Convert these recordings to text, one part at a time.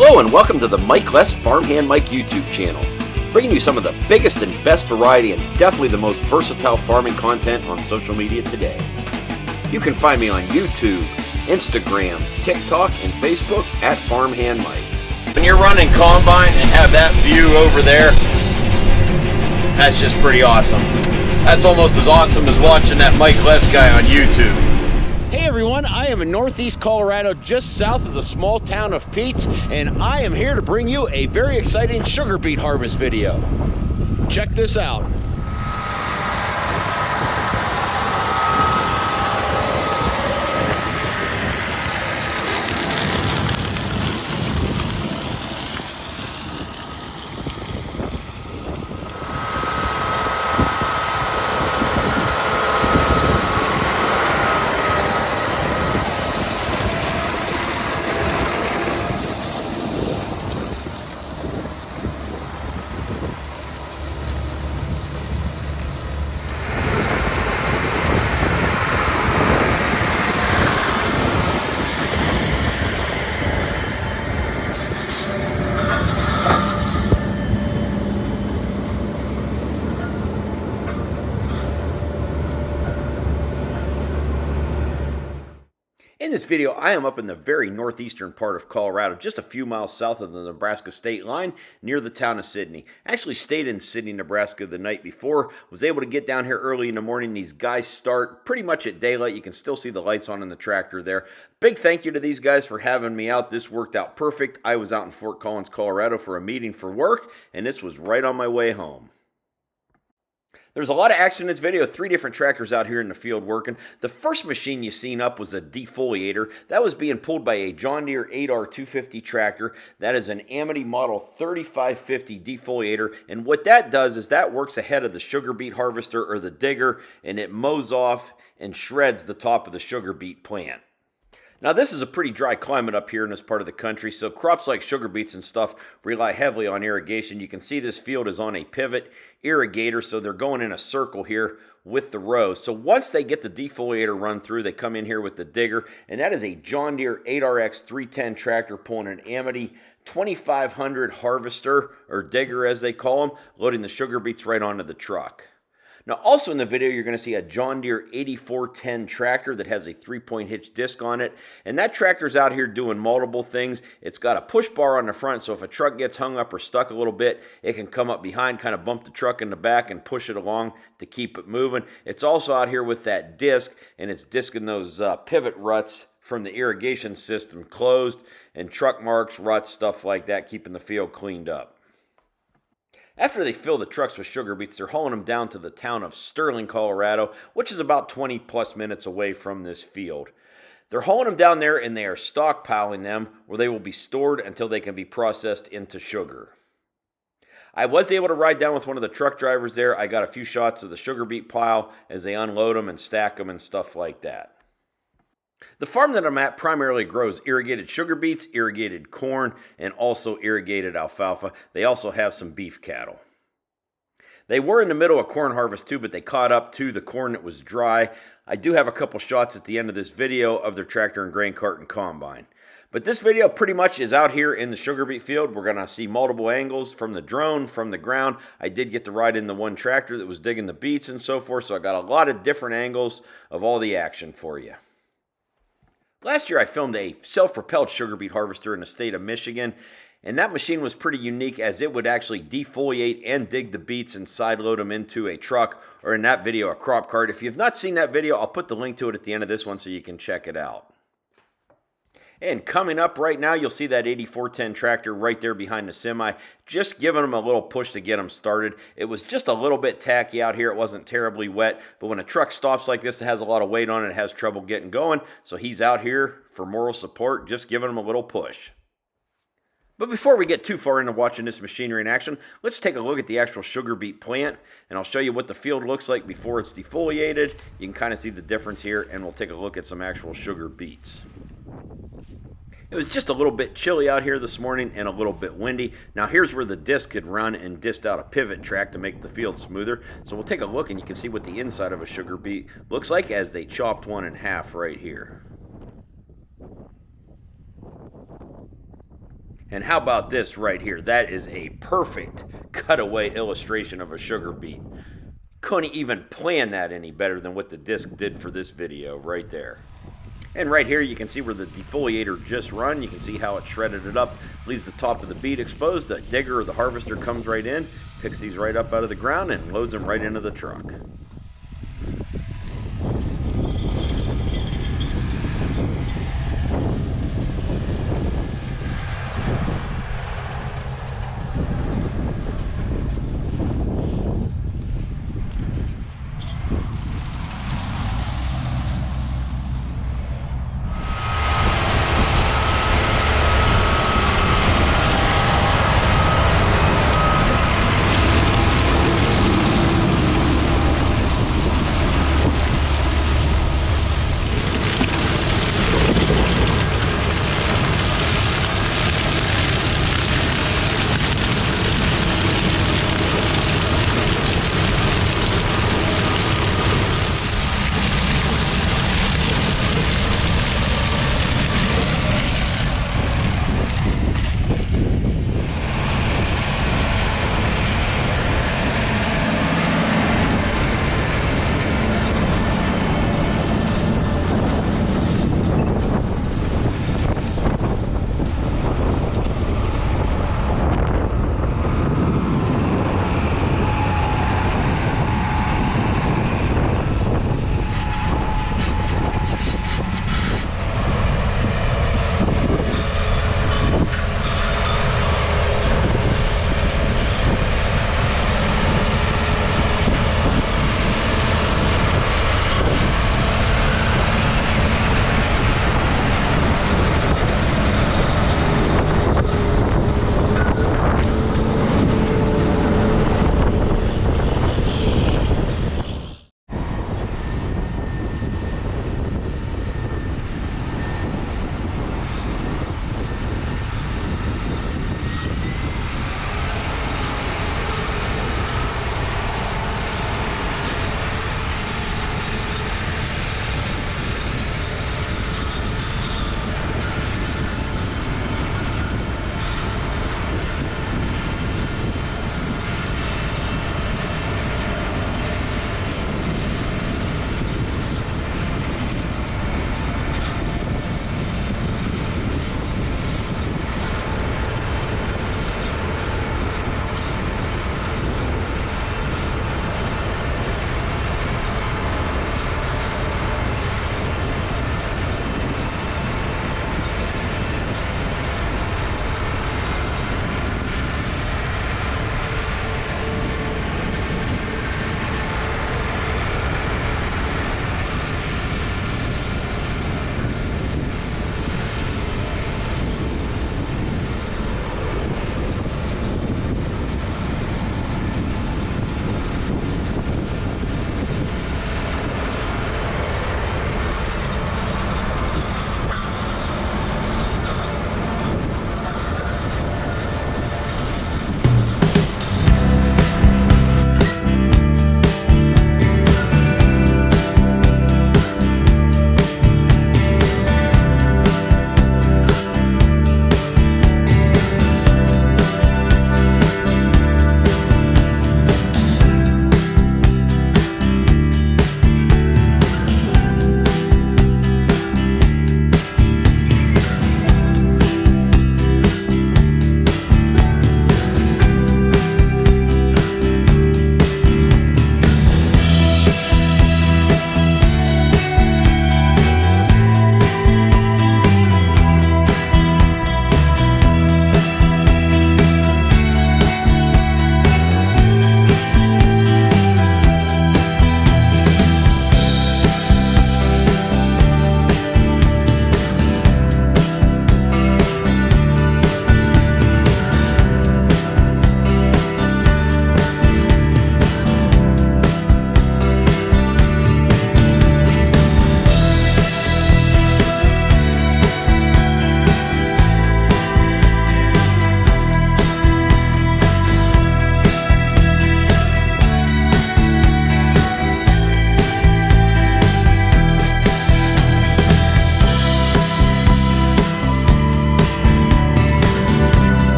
Hello and welcome to the Mike Less Farmhand Mike YouTube channel, bringing you some of the biggest and best variety and definitely the most versatile farming content on social media today. You can find me on YouTube, Instagram, TikTok, and Facebook at Farmhand Mike. When you're running combine and have that view over there, that's just pretty awesome. That's almost as awesome as watching that Mike Less guy on YouTube. Hey everyone, I am in Northeast Colorado, just south of the small town of Beets, and I am here to bring you a very exciting sugar beet harvest video. Check this out. In this video, I am up in the very northeastern part of Colorado, just a few miles south of the Nebraska state line, near the town of Sidney. I actually stayed in Sidney, Nebraska the night before, was able to get down here early in the morning. These guys start pretty much at daylight. You can still see the lights on in the tractor there. Big thank you to these guys for having me out. This worked out perfect. I was out in Fort Collins, Colorado for a meeting for work, and this was right on my way home. There's a lot of action in this video, 3 different tractors out here in the field working. The first machine you seen up was a Defoliator. That was being pulled by a John Deere 8R250 tractor. That is an Amity model 3550 Defoliator. And what that does is that works ahead of the sugar beet harvester or the digger, and it mows off and shreds the top of the sugar beet plant. Now this is a pretty dry climate up here in this part of the country, so crops like sugar beets and stuff rely heavily on irrigation. You can see this field is on a pivot irrigator, so they're going in a circle here with the rows. So once they get the defoliator run through, they come in here with the digger, and that is a John Deere 8RX 310 tractor pulling an Amity 2500 harvester, or digger as they call them, loading the sugar beets right onto the truck. Now also in the video, you're going to see a John Deere 8410 tractor that has a 3-point hitch disc on it. And that tractor's out here doing multiple things. It's got a push bar on the front, so if a truck gets hung up or stuck a little bit, it can come up behind, kind of bump the truck in the back and push it along to keep it moving. It's also out here with that disc, and it's discing those pivot ruts from the irrigation system closed, and truck marks, ruts, stuff like that, keeping the field cleaned up. After they fill the trucks with sugar beets, they're hauling them down to the town of Sterling, Colorado, which is about 20 plus minutes away from this field. They're hauling them down there and they are stockpiling them where they will be stored until they can be processed into sugar. I was able to ride down with one of the truck drivers there. I got a few shots of the sugar beet pile as they unload them and stack them and stuff like that. The farm that I'm at primarily grows irrigated sugar beets, irrigated corn, and also irrigated alfalfa. They also have some beef cattle. They were in the middle of corn harvest too, but they caught up to the corn that was dry. I do have a couple shots at the end of this video of their tractor and grain cart and combine. But this video pretty much is out here in the sugar beet field. We're going to see multiple angles from the drone, from the ground. I did get to ride in the one tractor that was digging the beets and so forth, so I got a lot of different angles of all the action for you. Last year I filmed a self-propelled sugar beet harvester in the state of Michigan, and that machine was pretty unique as it would actually defoliate and dig the beets and side load them into a truck, or in that video a crop cart. If you've not seen that video, I'll put the link to it at the end of this one so you can check it out. And coming up right now, you'll see that 8410 tractor right there behind the semi, just giving them a little push to get them started. It was just a little bit tacky out here. It wasn't terribly wet, but when a truck stops like this, it has a lot of weight on it, it has trouble getting going. So he's out here for moral support, just giving them a little push. But before we get too far into watching this machinery in action, let's take a look at the actual sugar beet plant, and I'll show you what the field looks like before it's defoliated. You can kind of see the difference here, and we'll take a look at some actual sugar beets. It was just a little bit chilly out here this morning and a little bit windy. Now here's where the disc could run and disc out a pivot track to make the field smoother. So we'll take a look and you can see what the inside of a sugar beet looks like as they chopped one in half right here. And how about this right here? That is a perfect cutaway illustration of a sugar beet. Couldn't even plan that any better than what the disc did for this video right there. And right here you can see where the defoliator just run. You can see how it shredded it up, leaves the top of the beet exposed. The digger or the harvester comes right in, picks these right up out of the ground and loads them right into the truck.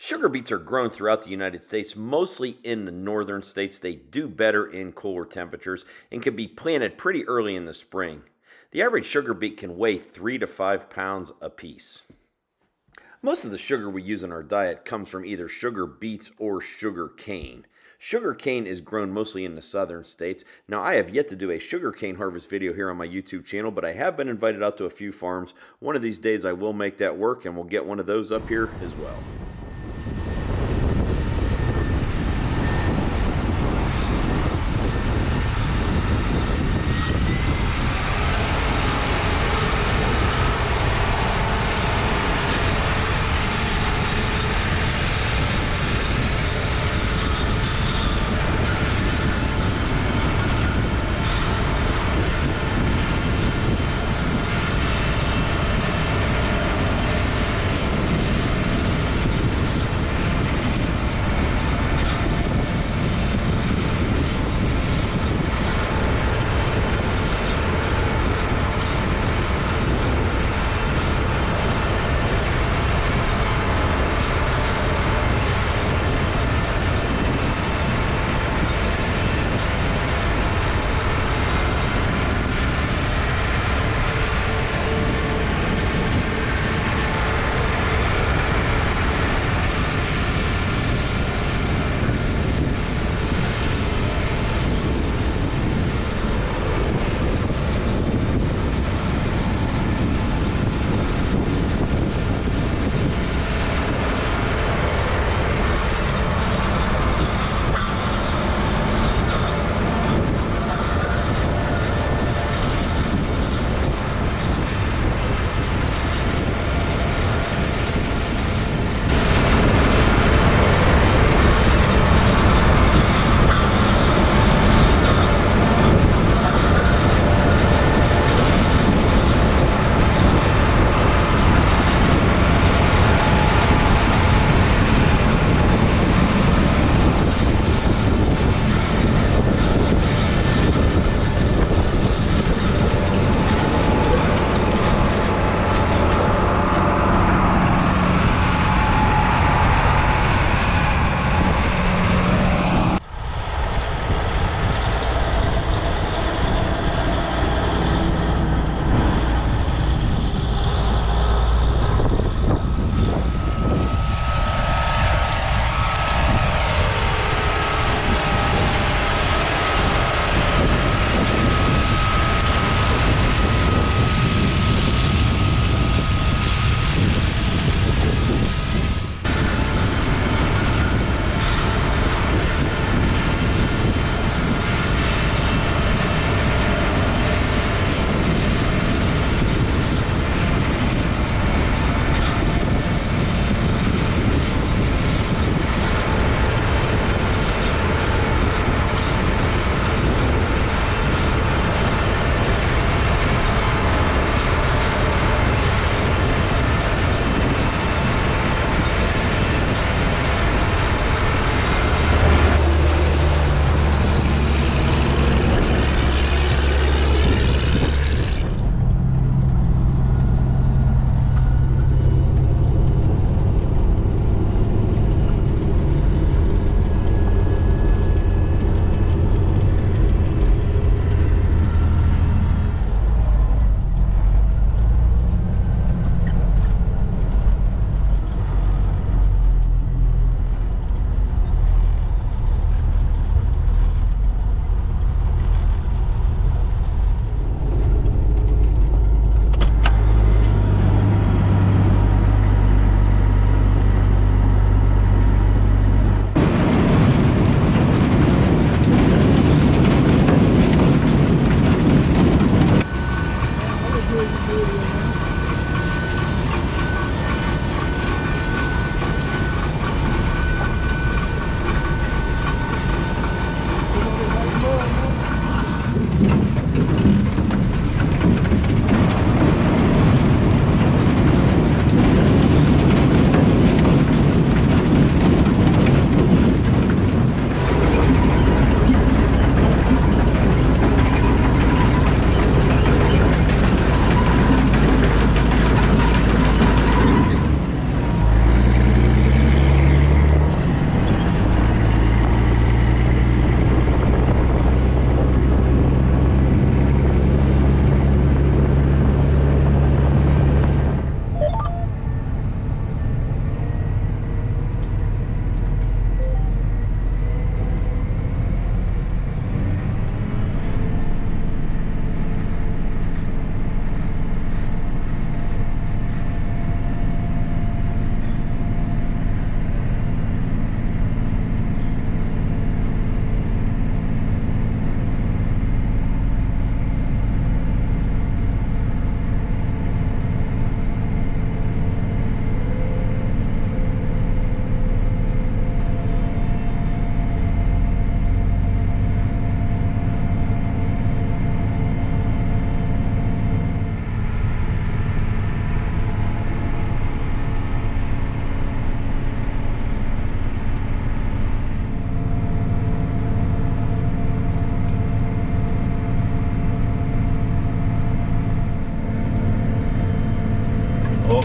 Sugar beets are grown throughout the United States, mostly in the northern states. They do better in cooler temperatures and can be planted pretty early in the spring. The average sugar beet can weigh 3 to 5 pounds apiece. Most of the sugar we use in our diet comes from either sugar beets or sugar cane. Sugar cane is grown mostly in the southern states. Now, I have yet to do a sugar cane harvest video here on my YouTube channel, but I have been invited out to a few farms. One of these days I will make that work, and we'll get one of those up here as well.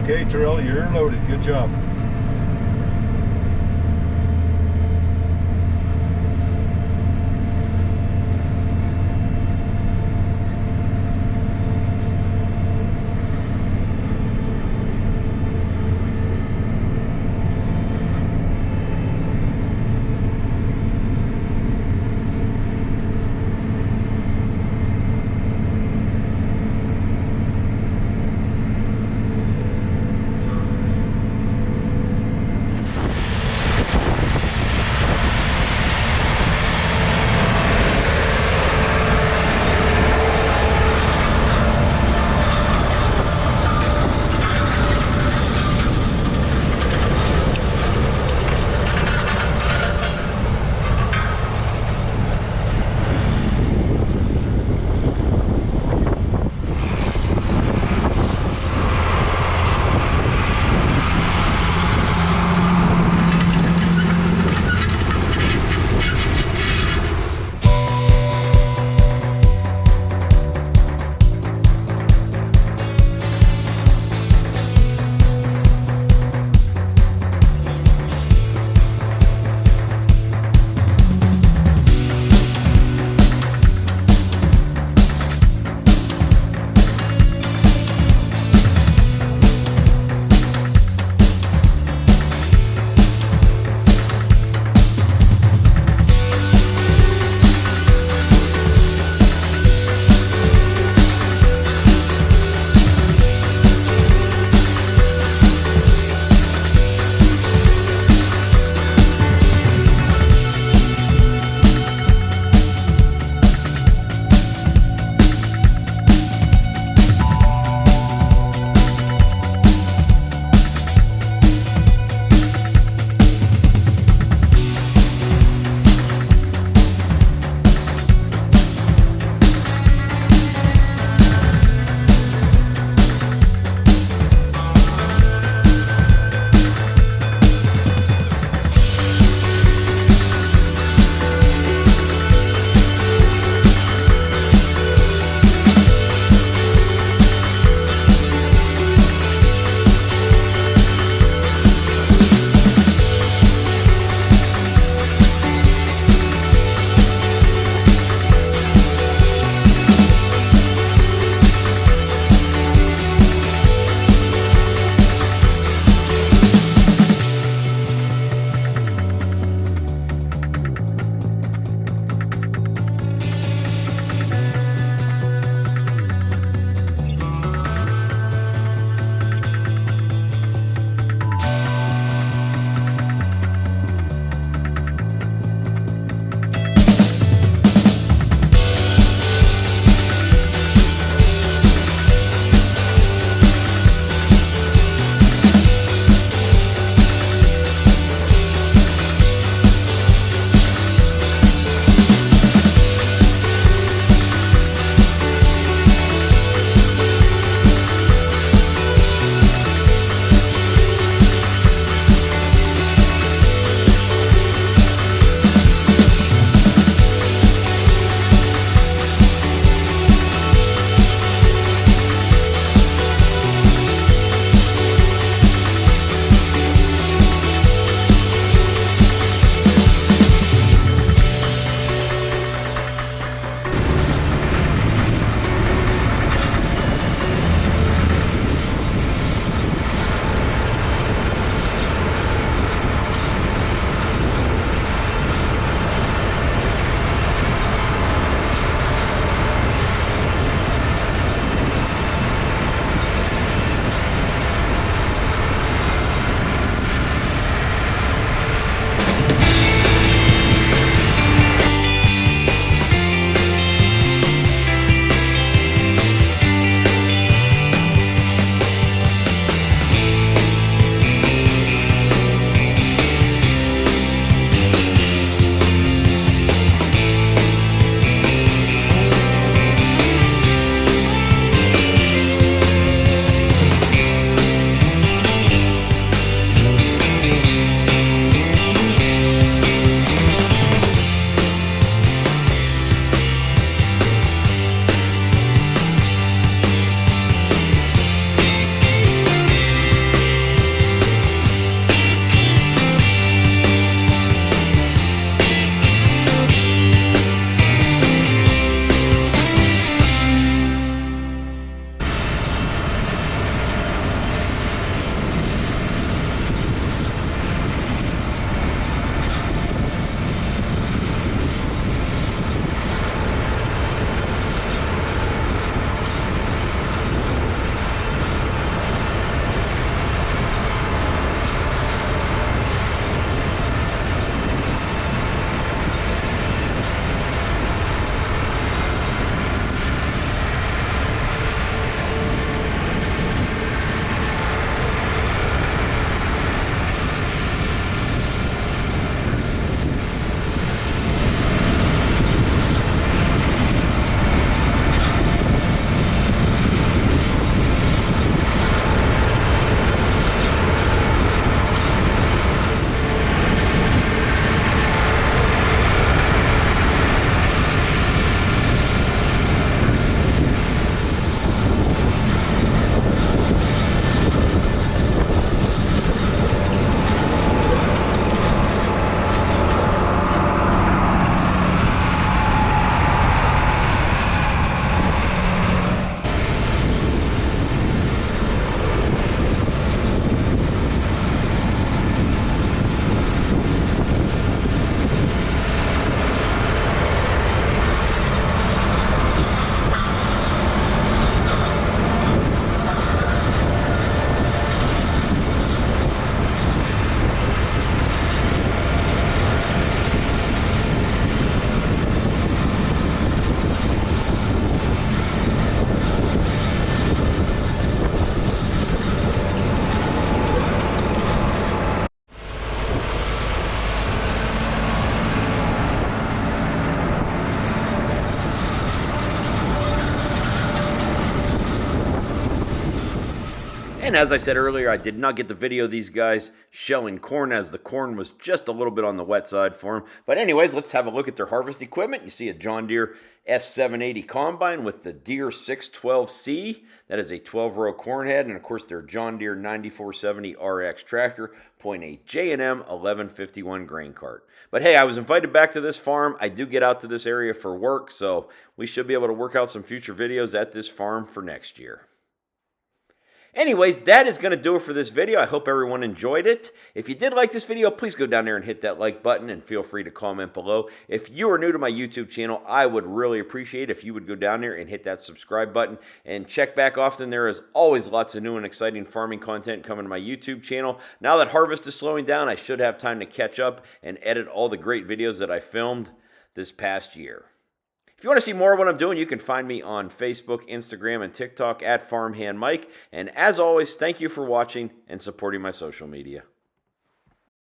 Okay, Terrell, you're loaded. Good job. And as I said earlier, I did not get to video these guys shelling corn as the corn was just a little bit on the wet side for them. But anyways, let's have a look at their harvest equipment. You see a John Deere S780 combine with the Deere 612C. That is a 12-row corn head. And of course, their John Deere 9470 RX tractor, 0.8 J&M 1151 grain cart. But hey, I was invited back to this farm. I do get out to this area for work, so we should be able to work out some future videos at this farm for next year. Anyways, that is going to do it for this video. I hope everyone enjoyed it. If you did like this video, please go down there and hit that like button and feel free to comment below. If you are new to my YouTube channel, I would really appreciate if you would go down there and hit that subscribe button and check back often. There is always lots of new and exciting farming content coming to my YouTube channel. Now that harvest is slowing down, I should have time to catch up and edit all the great videos that I filmed this past year. If you want to see more of what I'm doing, you can find me on Facebook, Instagram, and TikTok at Farmhand Mike. And as always, thank you for watching and supporting my social media.